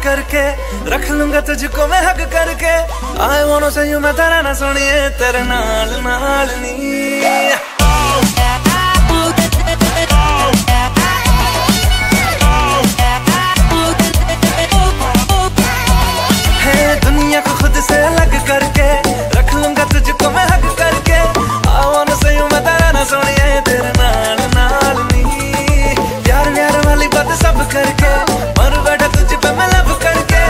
करके रख लूंगा तुझको मैं हक करके। आई वांट टू से यू मैं तेरा ना सुनिए तेरे नाल नाल नी। दुनिया को खुद से अलग करके रख लूंगा तुझको मैं हक करके। आई वांट टू से यू मैं तेरा ना सुनिए तेरे नाल नाल नी। प्यार प्यार वाली बात सब करके मर बैठा तुझ पे मैं लब करके।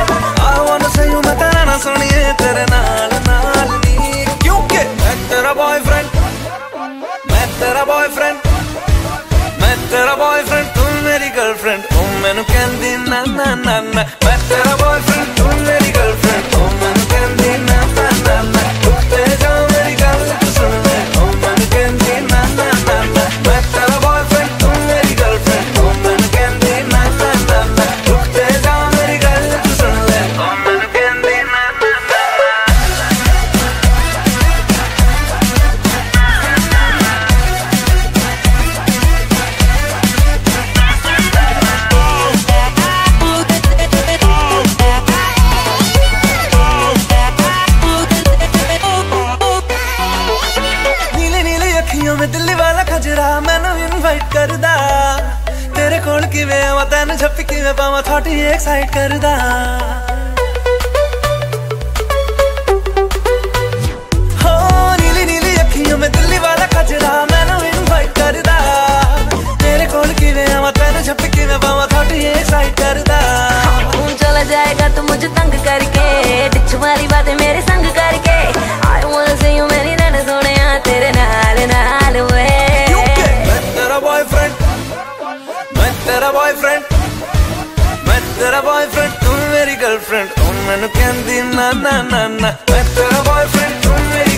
आई वांट टू से यू मैं तेरा ना सुनिए तेरे नाल नाल नी। क्योंकि मैं तेरा बॉयफ्रेंड, मैं तेरा बॉयफ्रेंड, मैं तेरा बॉयफ्रेंड तू मेरी गर्लफ्रेंड। ओ मैनू कहंदी ना ना ना ना। मैं तेरा बॉयफ्रेंड तू मेरी गर्लफ्रेंड। ओ मैनू कहंदी ना ना ना ना। उत्ते जा मेरी गल तू सुन ले। ओ मैनू कहंदी ना ना ना ना। मैं तेरा बॉयफ्रेंड तू मेरी गर्लफ्रेंड। ओ मैनू कहंदी ना ना ना ना। उत्ते जा मेरी गल तू सुन ले। ओ मैनू कहंदी ना ना ना। में दिल्ली वाला खजरा मैनू इनवाइट करदा। तेरे कोल किवें आवां तैनू झप्पी किवें पावां थोड़ी एक्साइट करदा। हो नीली नीली अखियों में दिल्ली वाला खजरा मैनू इनवाइट करदा। तेरे कोल किवें आवां तैनू झप्पी किवें पावां थोड़ी एक्साइट करदा। तू चला जाएगा तू मुझे तंग करके डिच वाली बातें मेरे संग करके। आई वांट टू से यू मेरी नैन सोनिया तेरे नाल नाल। तेरा बॉयफ्रेंड, मैं तेरा बॉयफ्रेंड तू मेरी गर्लफ्रेंड। ओ मैनू कहंदी ना ना ना ना। मैं तेरा बॉयफ्रेंड तू मेरी